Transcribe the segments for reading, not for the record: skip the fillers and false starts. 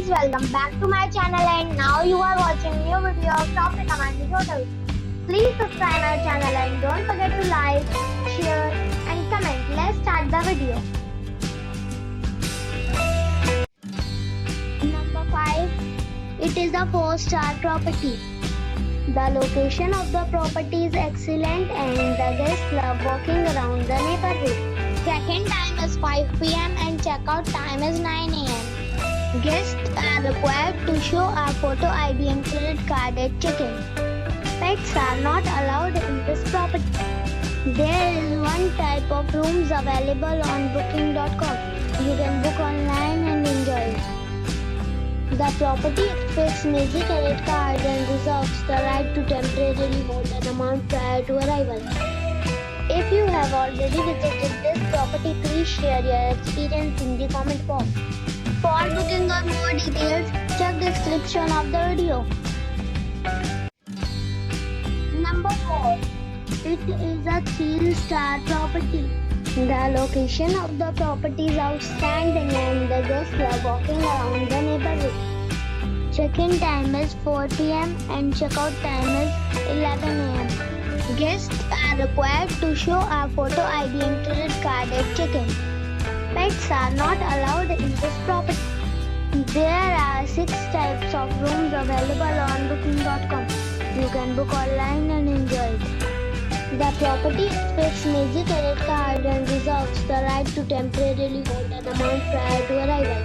friends, welcome back to my channel and now you are watching new video of top recommended hotels. Please subscribe our channel and don't forget to like, share and comment. Let's start the video. Number 5. It is a 4-star property. The location of the property is excellent and the guests love walking around the neighborhood. Check-in time is 5 p.m. and check-out time is 9 a.m. Guests are required to show a photo ID and credit card at check-in. Pets are not allowed in this property. There is one type of rooms available on booking.com. You can book online and enjoy it. The property accepts major credit cards and reserves the right to temporarily hold an amount prior to arrival. If you have already visited this property, please share your experience in the comment box. For booking or more details, check the description of the video. Number 4. It is a 3-star property. The location of the property is outstanding and the guests love walking around the neighborhood. Check-in time is 4 p.m. and check-out time is 11 a.m. Guests are required to show a photo ID and credit card at check-in. Pets are not allowed in this property. There are 6 types of rooms available on booking.com. You can book online and enjoy it. The property accepts major credit cards and reserves the right to temporarily hold an amount prior to arrival.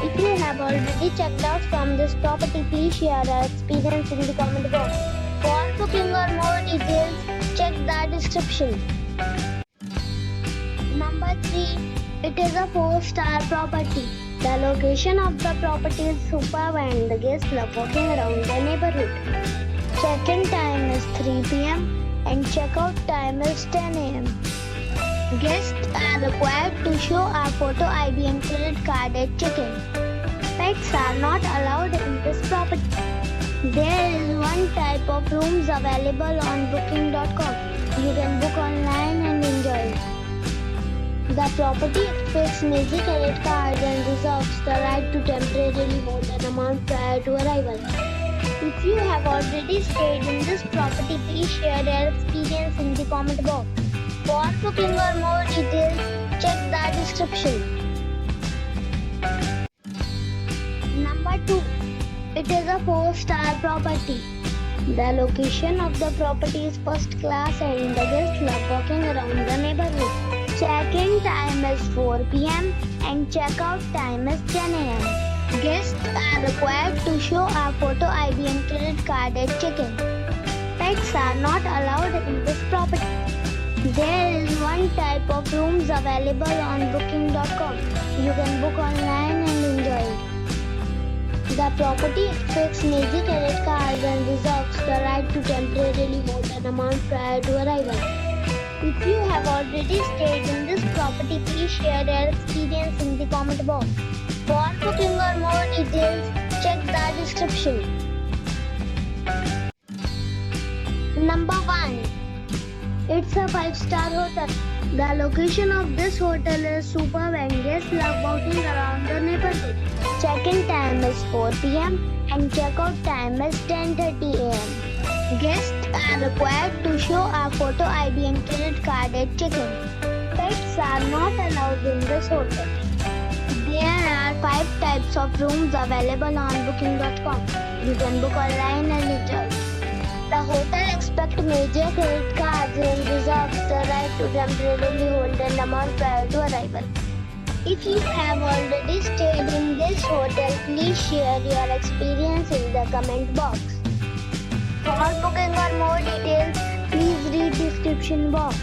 If you have already checked out from this property, please share your experience in the comment box. For booking or more details, check the description. Number 3. It is a 4-star property. The location of the property is superb and the guests love walking around the neighborhood. Check-in time is 3 p.m. and check-out time is 10 a.m. Guests are required to show a photo ID and credit card at check-in. Pets are not allowed in this property. There is one type of rooms available on booking.com. You can book online and enjoy it. The property accepts major credit cards and reserves the right to temporarily hold an amount prior to arrival. If you have already stayed in this property, please share your experience in the comment box. For booking or more details, check the description. Number 2. It is a 4-star property. The location of the property is first class and the guests love walking around the neighborhood. Check-in time is 4 p.m. and check-out time is 10 a.m. Guests are required to show a photo ID and credit card at check-in. Pets are not allowed in this property. There is one type of rooms available on booking.com. You can book online and enjoy it. The property accepts major credit cards and reserves the right to temporarily hold an amount prior to arrival. If you have already stayed in this property, please share your experience in the comment box. For booking or more details, check the description. Number 1. It's a 5-star hotel. The location of this hotel is superb and guests love walking around the neighborhood. Check-in time is 4 p.m. and check-out time is 10:30 a.m. Guests are required to show a photo ID and credit card at check-in. Pets are not allowed in this hotel. There are 5 types of rooms available on booking.com. You can book online and enjoy. The hotel expects major credit cards and reserves the right to temporarily hold an amount prior to arrival. If you have already stayed in this hotel, please share your experience in the comment box. For booking or more details, please read description box.